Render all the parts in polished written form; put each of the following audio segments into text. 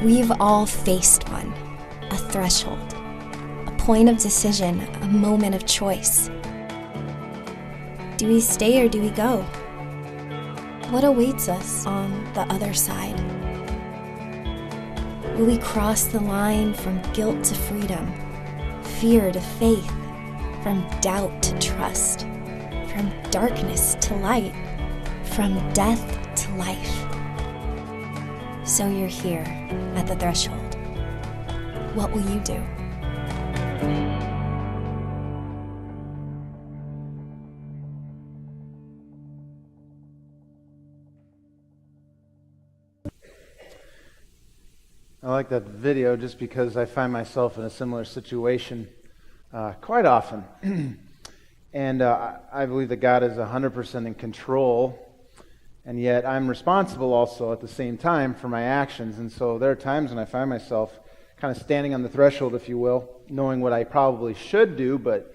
We've all faced one, a threshold, a point of decision, a moment of choice. Do we stay or do we go? What awaits us on the other side? Will we cross the line from guilt to freedom, fear to faith, from doubt to trust, from darkness to light, from death to life? So you're here at the threshold. What will you do? I like that video just because I find myself in a similar situation quite often. And I believe that God is 100% in control, and yet I'm responsible also at the same time for my actions. And so there are times when I find myself kind of standing on the threshold, if you will, knowing what I probably should do, but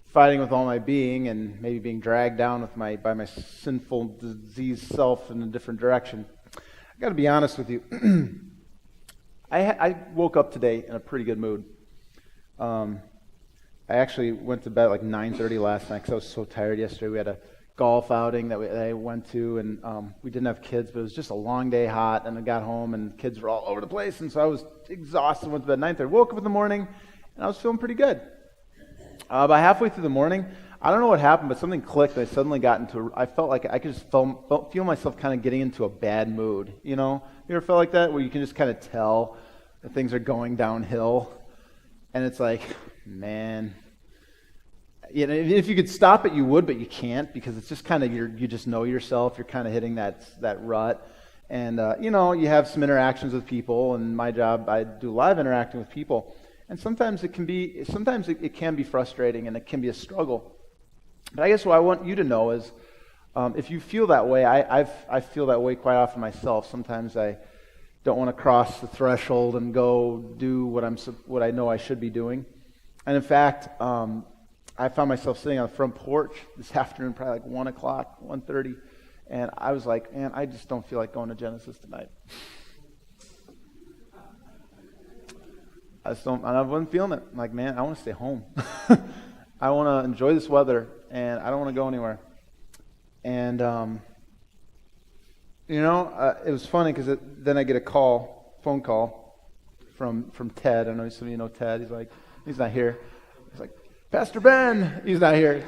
fighting with all my being and maybe being dragged down by my sinful, diseased self in a different direction. I got to be honest with you. I woke up today in a pretty good mood. I actually went to bed at like 9:30 last night because I was so tired yesterday. We had a golf outing that I went to, and we didn't have kids, but it was just a long day, hot, and I got home, and kids were all over the place, and so I was exhausted, went to bed at 9:30. Woke up in the morning, and I was feeling pretty good. About halfway through the morning, I don't know what happened, but something clicked, and I suddenly got I felt like I could just feel myself kind of getting into a bad mood, you know? You ever felt like that, where you can just kind of tell that things are going downhill, and it's like, man, you know, if you could stop it, you would, but you can't, because it's just kind of, you just know yourself, you're kind of hitting that rut, and, you know, you have some interactions with people, and my job, I do a lot of interacting with people, and sometimes it can be frustrating, and it can be a struggle. But I guess what I want you to know is, if you feel that way, I feel that way quite often myself. Sometimes I don't want to cross the threshold and go do what I know I should be doing. And in fact, I found myself sitting on the front porch this afternoon, probably like 1 o'clock, 1:30, and I was like, man, I just don't feel like going to Genesis tonight. I wasn't feeling it. I'm like, man, I want to stay home. I want to enjoy this weather, and I don't want to go anywhere. And, it was funny because then I get a phone call from Ted. I know some of you know Ted. He's not here. He's like, Pastor Ben, he's not here.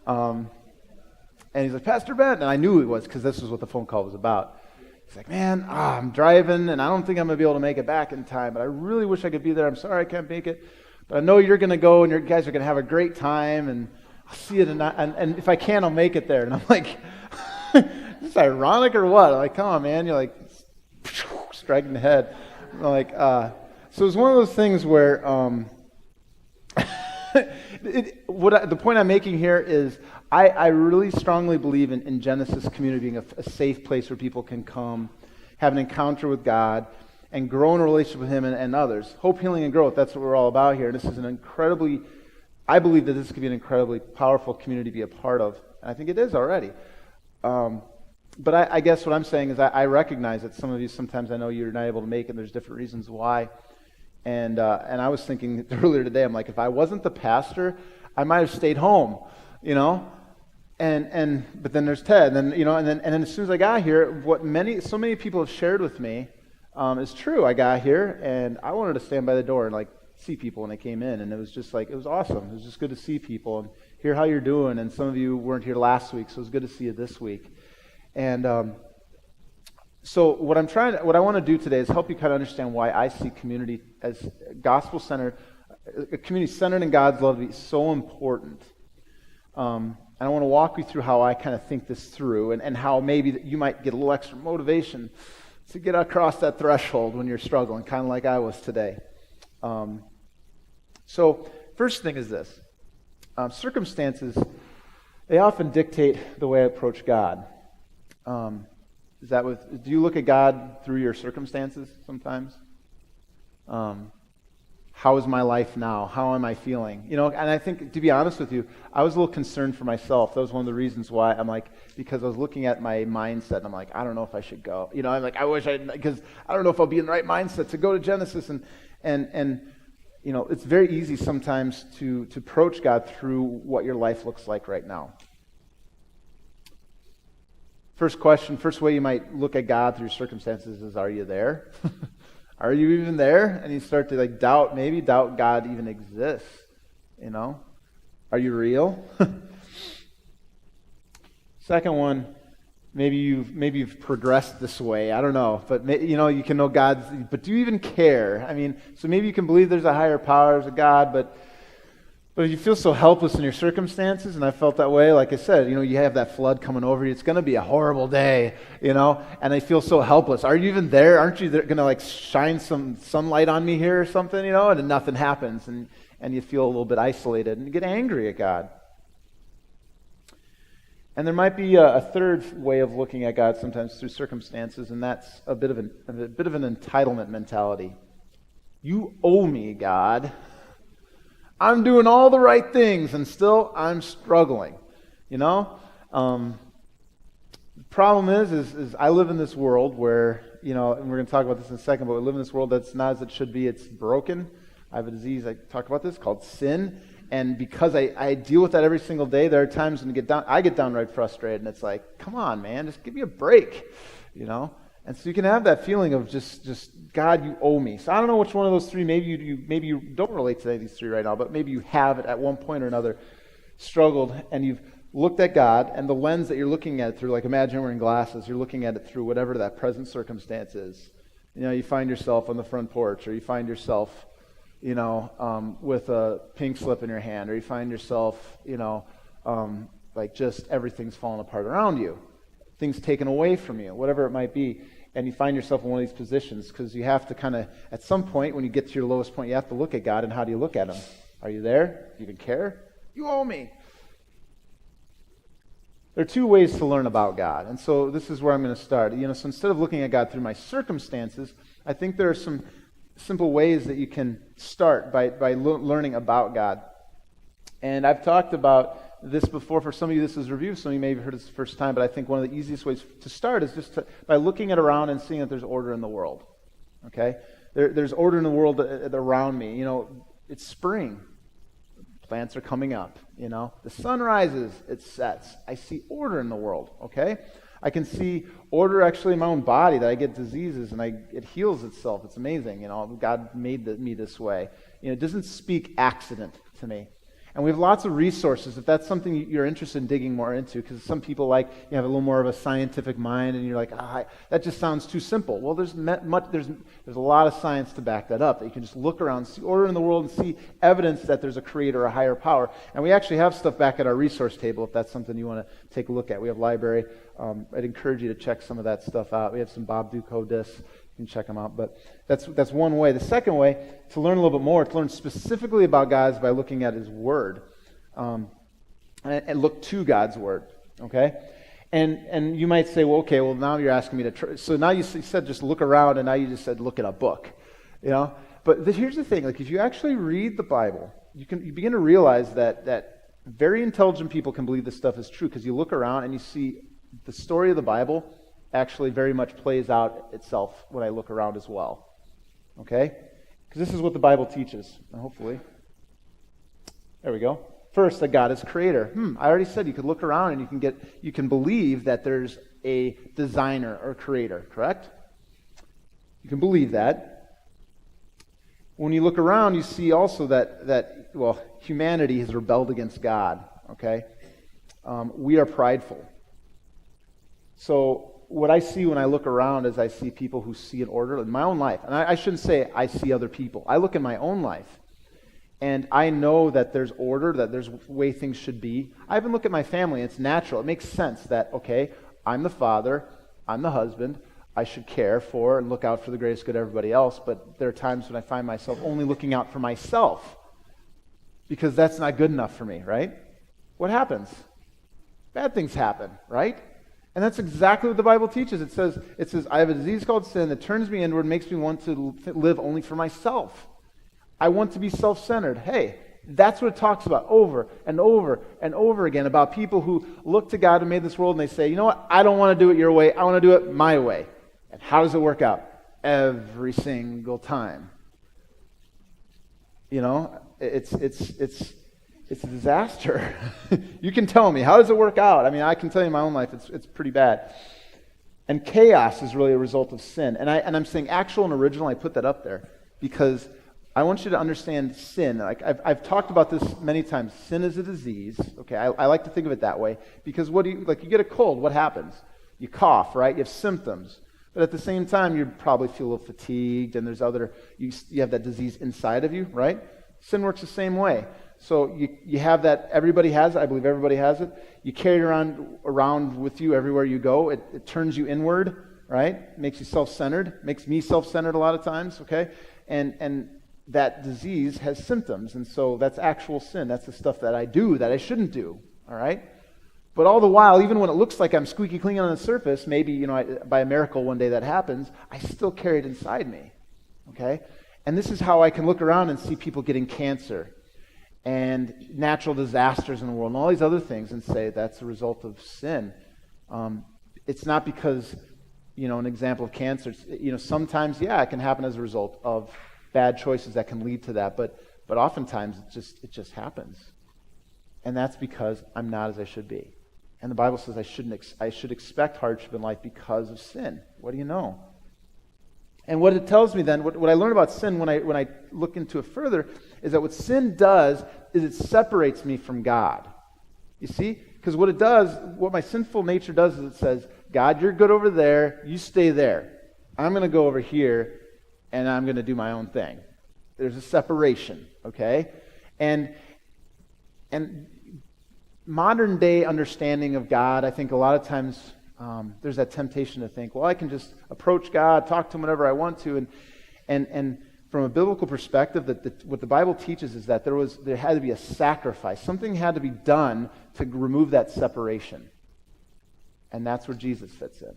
And he's like, Pastor Ben, and I knew he was because this was what the phone call was about. He's like, man, I'm driving, and I don't think I'm going to be able to make it back in time, but I really wish I could be there. I'm sorry I can't make it, but I know you're going to go, and you guys are going to have a great time, and I'll see you tonight, and if I can, I'll make it there. And I'm like, is this ironic or what? I'm like, come on, man. You're like, striking the head. I'm like, so it's one of those things where the point I'm making here is I really strongly believe in Genesis community being a safe place where people can come, have an encounter with God, and grow in a relationship with Him and others. Hope, healing, and growth, that's what we're all about here. And this is I believe that this could be an incredibly powerful community to be a part of. And I think it is already. But I guess what I'm saying is I recognize that some of you, sometimes I know you're not able to make it, and there's different reasons why. And I was thinking earlier today, I'm like, if I wasn't the pastor, I might have stayed home, you know? But then there's Ted, and then as soon as I got here, so many people have shared with me is true. I got here, and I wanted to stand by the door and like see people when they came in, and it was just like, it was awesome. It was just good to see people and hear how you're doing. And some of you weren't here last week, so it was good to see you this week. And so what I want to do today is help you kind of understand why I see community as gospel-centered, a community centered in God's love to be so important. And I want to walk you through how I kind of think this through, and how maybe you might get a little extra motivation to get across that threshold when you're struggling, kind of like I was today. So first thing is this. Circumstances, they often dictate the way I approach God. Do you look at God through your circumstances sometimes? how is my life now? How am I feeling? And I think, to be honest with you, I was a little concerned for myself. That was one of the reasons why I'm like, because I was looking at my mindset, and I'm like, I don't know if I should go. I'm like, because I don't know if I'll be in the right mindset to go to Genesis. And it's very easy sometimes to approach God through what your life looks like right now. First way you might look at God through circumstances is, are you there? Are you even there? And you start to doubt God even exists. Are you real? Second one, maybe you've progressed this way. I don't know, but you can know God's. But do you even care? So maybe you can believe there's a higher power, there's a God, but if you feel so helpless in your circumstances, and I felt that way, like I said, you have that flood coming over you. It's going to be a horrible day, and I feel so helpless. Are you even there? Aren't you going to shine some sunlight on me here or something, and then nothing happens, and you feel a little bit isolated, and you get angry at God. And there might be a third way of looking at God sometimes through circumstances, and that's a bit of an entitlement mentality. You owe me, God. I'm doing all the right things, and still I'm struggling. The problem is I live in this world where, and we're going to talk about this in a second, but we live in this world that's not as it should be. It's broken. I have a disease, I talked about this, called sin. And because I deal with that every single day, there are times when I get downright frustrated, and it's like, come on, man, just give me a break, And so you can have that feeling of just God, you owe me. So I don't know which one of those three. Maybe you don't relate to any of these three right now, but maybe you have at one point or another struggled, and you've looked at God, and the lens that you're looking at it through, like imagine wearing glasses, you're looking at it through whatever that present circumstance is. You find yourself on the front porch, or you find yourself with a pink slip in your hand, or you find yourself, just everything's falling apart around you, things taken away from you, whatever it might be, and you find yourself in one of these positions because you have to kind of, at some point, when you get to your lowest point, you have to look at God, and how do you look at Him? Are you there? Do you even care? You owe me. There are two ways to learn about God, and so this is where I'm going to start. So instead of looking at God through my circumstances, I think there are some simple ways that you can start by learning about God. And I've talked about this before. For some of you, this is review. Some of you may have heard this the first time, but I think one of the easiest ways to start is just by looking around and seeing that there's order in the world. Okay? There's order in the world around me. It's spring. Plants are coming up. The sun rises, it sets. I see order in the world. Okay? I can see order actually in my own body, that I get diseases and it heals itself. It's amazing. God made me this way. It doesn't speak accident to me. And we have lots of resources if that's something you're interested in digging more into, because some people have a little more of a scientific mind, and you're like, that just sounds too simple. Well, there's a lot of science to back that up, that you can just look around, see order in the world, and see evidence that there's a creator, a higher power. And we actually have stuff back at our resource table if that's something you want to take a look at. We have library. I'd encourage you to check some of that stuff out. We have some Bob Duco discs. You can check them out. But that's one way. The second way, to learn a little bit more, to learn specifically about God, is by looking at His Word. And look to God's Word. Okay? And you might say, well, now you're asking me to try. So now you said just look around, and now you just said look at a book. But here's the thing. If you actually read the Bible, you begin to realize that very intelligent people can believe this stuff is true, because you look around and you see the story of the Bible actually very much plays out itself when I look around as well. Okay? Because this is what the Bible teaches. And hopefully. There we go. First, that God is creator. I already said you could look around and you can believe that there's a designer or creator, correct? You can believe that. When you look around, you see also that humanity has rebelled against God, okay? We are prideful. So what I see when I look around is I see people who see an order in my own life. And I shouldn't say I see other people. I look in my own life, and I know that there's order, that there's way things should be. I even look at my family, and it's natural. It makes sense that, okay, I'm the father, I'm the husband, I should care for and look out for the greatest good of everybody else, but there are times when I find myself only looking out for myself, because that's not good enough for me, right? What happens? Bad things happen, right? And that's exactly what the Bible teaches. It says, I have a disease called sin that turns me inward, makes me want to live only for myself. I want to be self-centered. Hey, that's what it talks about over and over and over again, about people who look to God who made this world and they say, you know what, I don't want to do it your way, I want to do it my way. And how does it work out? Every single time. You know, it's a disaster. You can tell me, how does it work out? I mean, I can tell you in my own life, it's pretty bad. And chaos is really a result of sin. And I'm saying actual and original, I put that up there because I want you to understand sin. Like I've talked about this many times. Sin is a disease. Okay, I like to think of it that way because you get a cold, what happens? You cough, right? You have symptoms. But at the same time, you probably feel a little fatigued, and you have that disease inside of you, right? Sin works the same way. So you have that, everybody has it, I believe everybody has it. You carry it around with you everywhere you go. It turns you inward, right? Makes you self-centered, makes me self-centered a lot of times, okay? And that disease has symptoms, and so that's actual sin. That's the stuff that I do that I shouldn't do, all right? But all the while, even when it looks like I'm squeaky clean on the surface, maybe, by a miracle one day that happens, I still carry it inside me, okay? And this is how I can look around and see people getting cancer and natural disasters in the world and all these other things and say that's a result of sin. It's not because, an example of cancer, sometimes, it can happen as a result of bad choices that can lead to that, but oftentimes it just happens. And that's because I'm not as I should be. And the Bible says I should expect hardship in life because of sin. What do you know? And what it tells me then, what I learn about sin when I look into it further, is that what sin does is it separates me from God. You see? Because what my sinful nature does is it says, God, you're good over there, you stay there. I'm going to go over here, and I'm going to do my own thing. There's a separation, okay? And modern day understanding of God, I think a lot of times there's that temptation to think, well, I can just approach God, talk to him whenever I want to, and from a biblical perspective, what the Bible teaches is that there had to be a sacrifice. Something had to be done to remove that separation. And that's where Jesus fits in.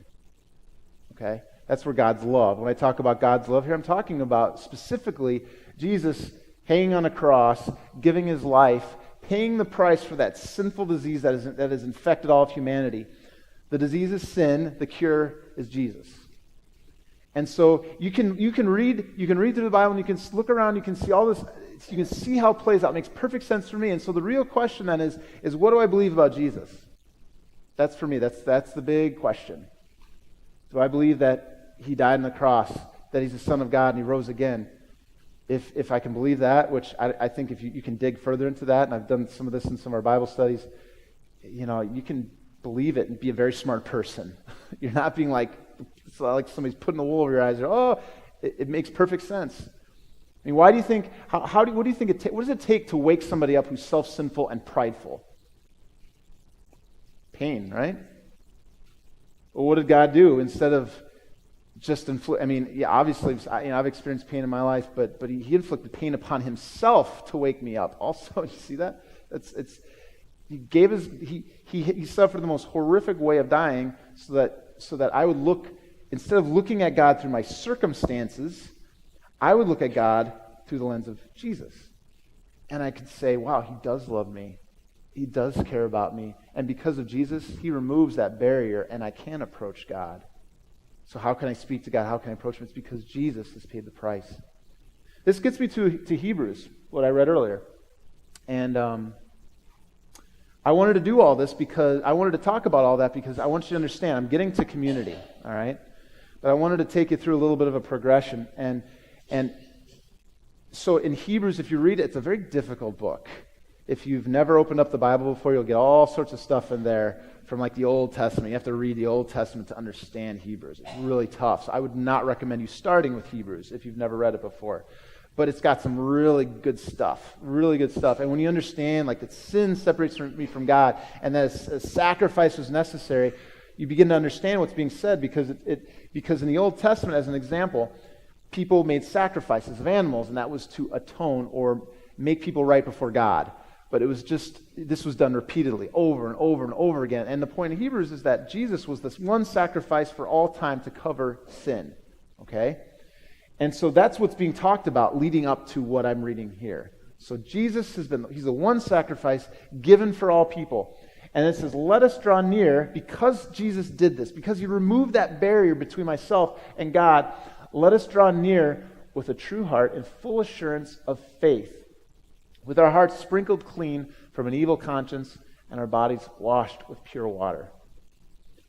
Okay? That's where God's love. When I talk about God's love here, I'm talking about specifically Jesus hanging on a cross, giving his life, paying the price for that sinful disease that has infected all of humanity. The disease is sin. The cure is Jesus. And so you can read through the Bible and you can look around. You can see all this. You can see how it plays out. It makes perfect sense for me. And so the real question then is what do I believe about Jesus? That's for me. That's the big question. Do I believe that he died on the cross, that he's the Son of God, and he rose again? If I can believe that, which I think if you can dig further into that, and I've done some of this in some of our Bible studies, you can believe it and be a very smart person. You're not being like somebody's putting the wool over your eyes. It makes perfect sense. I mean, why do you think? What do you think what does it take to wake somebody up who's self-sinful and prideful? Pain, right? Well, what did God do instead of just inflict? I mean, obviously, I've experienced pain in my life, but he inflicted pain upon himself to wake me up. Also, you see that? He suffered the most horrific way of dying, so that I would look, instead of looking at God through my circumstances, I would look at God through the lens of Jesus, and I could say, "Wow, he does love me. He does care about me, and because of Jesus, he removes that barrier, and I can approach God." So how can I speak to God? How can I approach him? It's because Jesus has paid the price. This gets me to Hebrews, what I read earlier. And I wanted to do all this because I wanted to talk about all that because I want you to understand, I'm getting to community, all right? But I wanted to take you through a little bit of a progression. And so in Hebrews, if you read it, it's a very difficult book. If you've never opened up the Bible before, you'll get all sorts of stuff in there from like the Old Testament. You have to read the Old Testament to understand Hebrews. It's really tough. So I would not recommend you starting with Hebrews if you've never read it before. But it's got some really good stuff. And when you understand like that sin separates me from God and that a sacrifice was necessary, you begin to understand what's being said because in the Old Testament, as an example, people made sacrifices of animals, and that was to atone or make people right before God. But this was done repeatedly, over and over and over again. And the point of Hebrews is that Jesus was this one sacrifice for all time to cover sin. Okay? And so that's what's being talked about leading up to what I'm reading here. So Jesus he's the one sacrifice given for all people. And it says, let us draw near, because Jesus did this, because he removed that barrier between myself and God, let us draw near with a true heart and full assurance of faith, with our hearts sprinkled clean from an evil conscience and our bodies washed with pure water.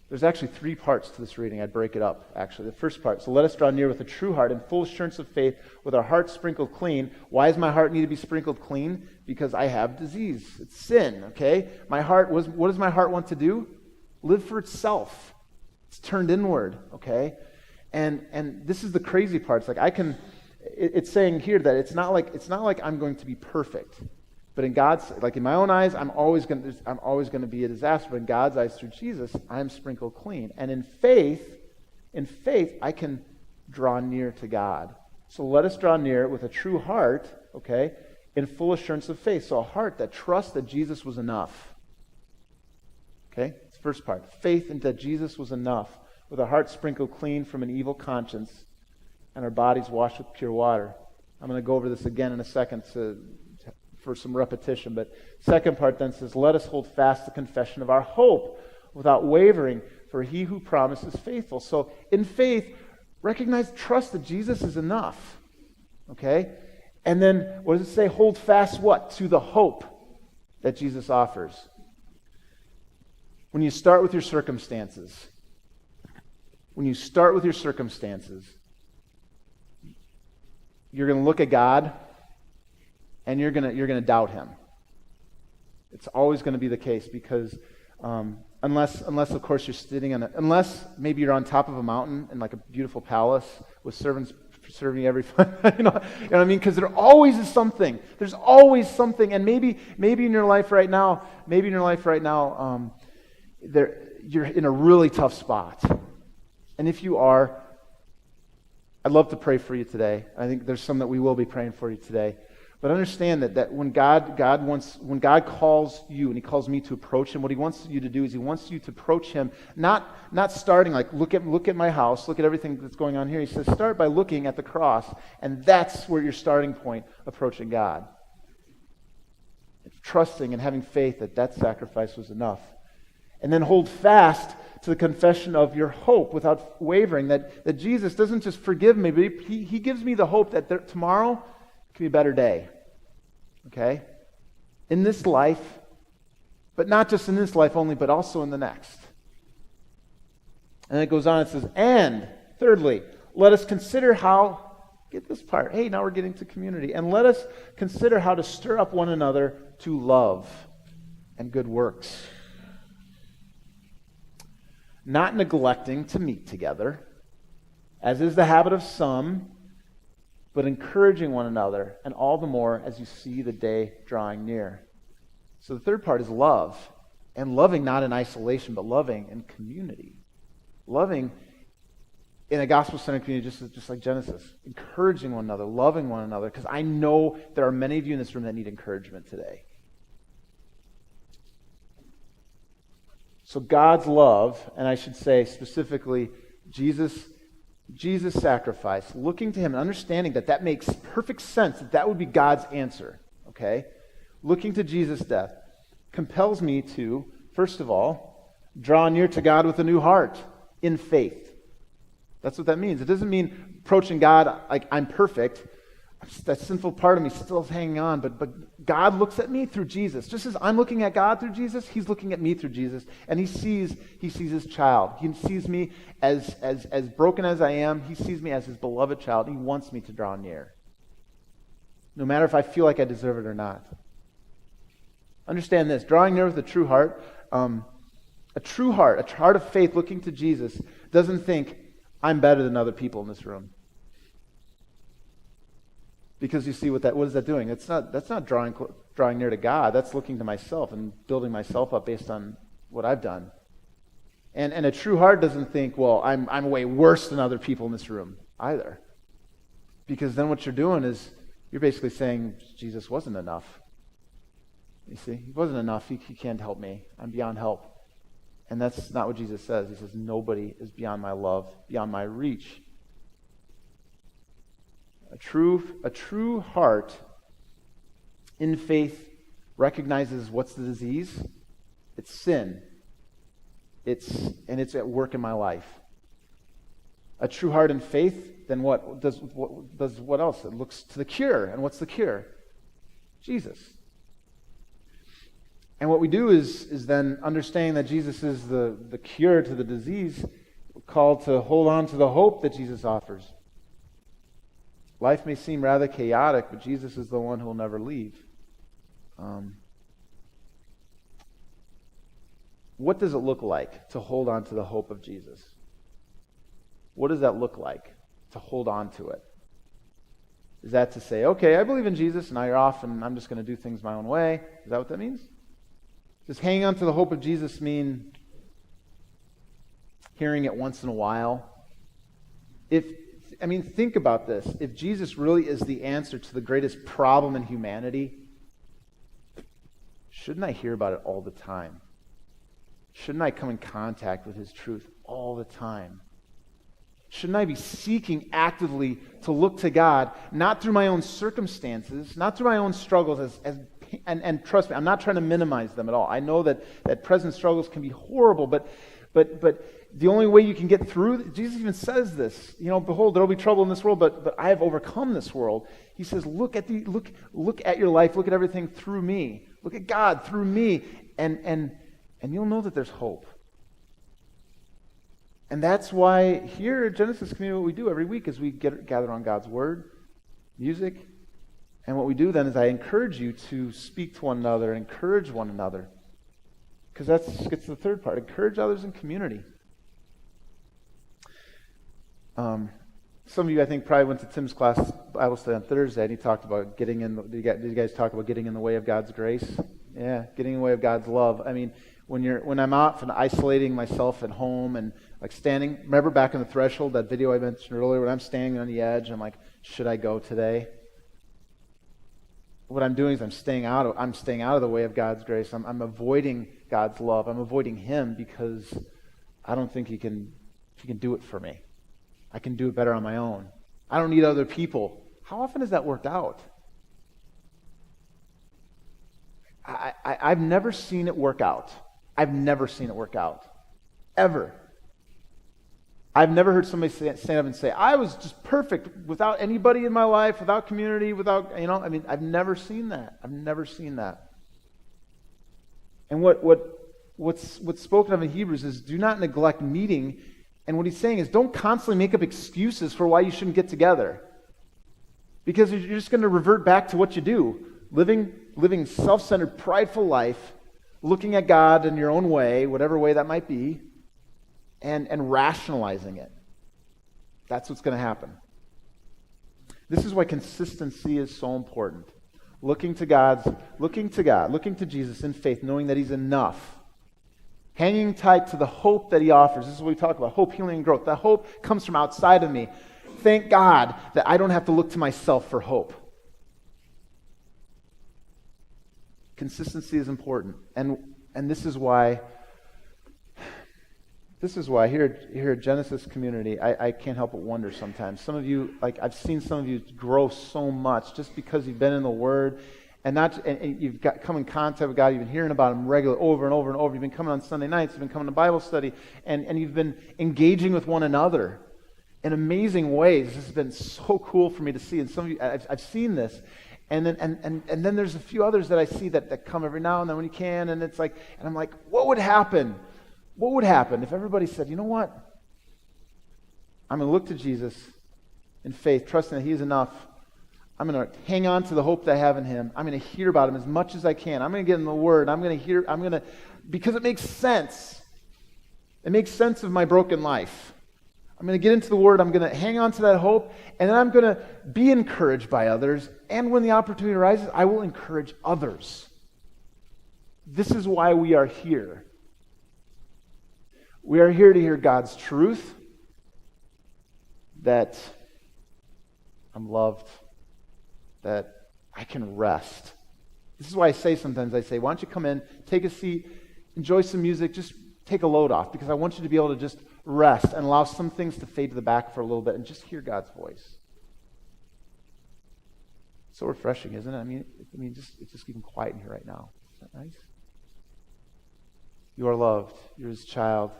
There's actually 3 parts to this reading. I'd break it up, actually. The first part, so let us draw near with a true heart and full assurance of faith, with our hearts sprinkled clean. Why does my heart need to be sprinkled clean? Because I have disease. It's sin, okay? My heart, what does my heart want to do? Live for itself. It's turned inward, okay? And this is the crazy part. It's like it's saying here that it's not like I'm going to be perfect. But in God's, like in my own eyes, I'm always going to be a disaster. But in God's eyes, through Jesus, I'm sprinkled clean. And in faith, I can draw near to God. So let us draw near with a true heart, okay, in full assurance of faith. So a heart that trusts that Jesus was enough. Okay, it's the first part. Faith in that Jesus was enough, with a heart sprinkled clean from an evil conscience and our bodies washed with pure water. I'm going to go over this again in a second for some repetition, but second part then says, let us hold fast the confession of our hope without wavering, for he who promised is faithful. So in faith, trust that Jesus is enough, okay? And then what does it say? Hold fast what? To the hope that Jesus offers. When you start with your circumstances, you're going to look at God and you're gonna doubt him. It's always going to be the case, because unless of course you're sitting unless maybe you're on top of a mountain in like a beautiful palace with servants serving you every you know what I mean? Because there always is something. There's always something, and maybe in your life right now, you're in a really tough spot. And if you are, I'd love to pray for you today. I think there's some that we will be praying for you today. But understand that when God calls you, and he calls me to approach him, what he wants you to do is he wants you to approach him, not starting like, look at my house, look at everything that's going on here. He says, start by looking at the cross, and that's where your starting point approaching God. Trusting and having faith that sacrifice was enough. And then hold fast to the confession of your hope without wavering, that Jesus doesn't just forgive me, but he gives me the hope that tomorrow can be a better day, okay? In this life, but not just in this life only, but also in the next. And it goes on, it says, and thirdly, let us consider how, get this part, hey, now we're getting to community, and let us consider how to stir up one another to love and good works, not neglecting to meet together, as is the habit of some, but encouraging one another, and all the more as you see the day drawing near. So the third part is love, and loving not in isolation, but loving in community. Loving in a gospel-centered community, just like Genesis. Encouraging one another, loving one another, because I know there are many of you in this room that need encouragement today. So God's love, and I should say specifically Jesus' sacrifice, looking to him and understanding that makes perfect sense, that would be God's answer, okay? Looking to Jesus' death compels me to, first of all, draw near to God with a new heart in faith. That's what that means. It doesn't mean approaching God like I'm perfect. That sinful part of me still is hanging on, but God looks at me through Jesus. Just as I'm looking at God through Jesus, he's looking at me through Jesus, and he sees his child. He sees me as broken as I am. He sees me as his beloved child. He wants me to draw near, no matter if I feel like I deserve it or not. Understand this: drawing near with a true heart, a heart of faith, looking to Jesus, doesn't think I'm better than other people in this room. Because you see what is that doing? That's not drawing near to God. That's looking to myself and building myself up based on what I've done. And a true heart doesn't think, well, I'm way worse than other people in this room either. Because then what you're doing is you're basically saying Jesus wasn't enough. You see, he wasn't enough. He can't help me. I'm beyond help. And that's not what Jesus says. He says nobody is beyond my love, beyond my reach. A true heart in faith recognizes what's the disease? It's sin. It's at work in my life. A true heart in faith, then what does what else? It looks to the cure. And what's the cure? Jesus. And what we do is then understanding that Jesus is the cure to the disease, we're called to hold on to the hope that Jesus offers. Life may seem rather chaotic, but Jesus is the one who will never leave. What does it look like to hold on to the hope of Jesus? What does that look like to hold on to it? Is that to say, okay, I believe in Jesus, now you're off and I'm just going to do things my own way? Is that what that means? Does hanging on to the hope of Jesus mean hearing it once in a while? Think about this. If Jesus really is the answer to the greatest problem in humanity, shouldn't I hear about it all the time? Shouldn't I come in contact with his truth all the time? Shouldn't I be seeking actively to look to God, not through my own circumstances, not through my own struggles, and trust me, I'm not trying to minimize them at all. I know that present struggles can be horrible, but the only way you can get through, Jesus even says this, behold, there will be trouble in this world, but I have overcome this world. He says, look at your life, look at everything through me. Look at God through me, and you'll know that there's hope. And that's why here at Genesis Community, what we do every week is we gather on God's Word, music, and what we do then is I encourage you to speak to one another, encourage one another, because that gets to the third part, encourage others in community. Some of you, I think, probably went to Tim's class, Bible study on Thursday, and he talked about did you guys talk about getting in the way of God's grace? Yeah, getting in the way of God's love. When I'm out and isolating myself at home and like standing, remember back in the threshold, that video I mentioned earlier, when I'm standing on the edge, I'm like, should I go today? What I'm doing is I'm staying out of the way of God's grace. I'm avoiding God's love. I'm avoiding him because I don't think he can do it for me. I can do it better on my own. I don't need other people. How often has that worked out? I've never seen it work out. I've never seen it work out. Ever. I've never heard somebody stand up and say, I was just perfect without anybody in my life, without community, I've never seen that. I've never seen that. And what's spoken of in Hebrews is do not neglect meeting. And what he's saying is don't constantly make up excuses for why you shouldn't get together. Because you're just going to revert back to what you do. Living self-centered, prideful life, looking at God in your own way, whatever way that might be, and rationalizing it. That's what's going to happen. This is why consistency is so important. Looking to Jesus in faith, knowing that he's enough. Hanging tight to the hope that he offers. This is what we talk about, hope, healing, and growth. That hope comes from outside of me. Thank God that I don't have to look to myself for hope. Consistency is important. And this is why here at Genesis Community, I can't help but wonder sometimes. Some of you, I've seen some of you grow so much just because you've been in the Word and you've come in contact with God. You've been hearing about Him regularly over and over and over. You've been coming on Sunday nights. You've been coming to Bible study, and you've been engaging with one another in amazing ways. This has been so cool for me to see. And some of you, I've seen this. And then there's a few others that I see that come every now and then when you can, and it's like, and I'm like, what would happen? What would happen if everybody said, you know what? I'm going to look to Jesus in faith, trusting that He is enough. I'm going to hang on to the hope that I have in Him. I'm going to hear about Him as much as I can. I'm going to get in the Word. Because it makes sense. It makes sense of my broken life. I'm going to get into the Word. I'm going to hang on to that hope, and then I'm going to be encouraged by others. And when the opportunity arises, I will encourage others. This is why we are here. We are here to hear God's truth, that I'm loved, that I can rest. This is why I say sometimes, why don't you come in, take a seat, enjoy some music, just take a load off, because I want you to be able to just rest and allow some things to fade to the back for a little bit and just hear God's voice. So refreshing, isn't it? I mean, it's just even quiet in here right now. Isn't that nice? You are loved. You're his child.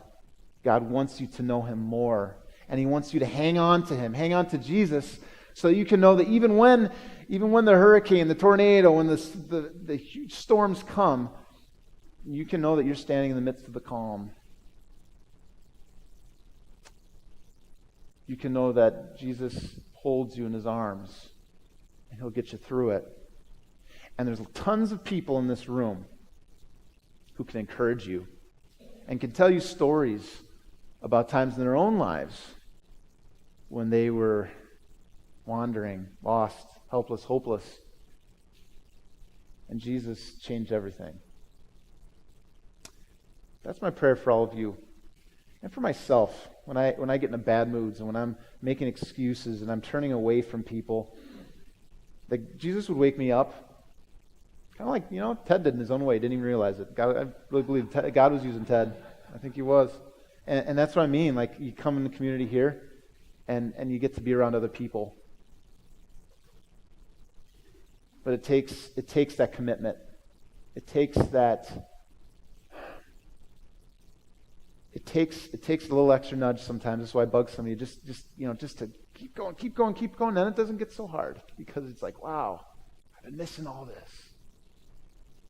God wants you to know him more. And he wants you to hang on to him. Hang on to Jesus so that you can know that even when the hurricane, the tornado, when the huge storms come, you can know that you're standing in the midst of the calm. You can know that Jesus holds you in his arms and he'll get you through it. And there's tons of people in this room who can encourage you and can tell you stories about times in their own lives when they were wandering, lost, helpless, hopeless. And Jesus changed everything. That's my prayer for all of you. And for myself, when I get into bad moods and when I'm making excuses and I'm turning away from people, that Jesus would wake me up. Kind of like, Ted did in his own way. Didn't even realize it. I really believe God was using Ted. I think he was. And that's what I mean. Like, you come in the community here, and you get to be around other people. But it takes that commitment. It takes that. It takes a little extra nudge sometimes. That's why I bug some of you. Just to keep going. Then it doesn't get so hard because it's like, wow, I've been missing all this.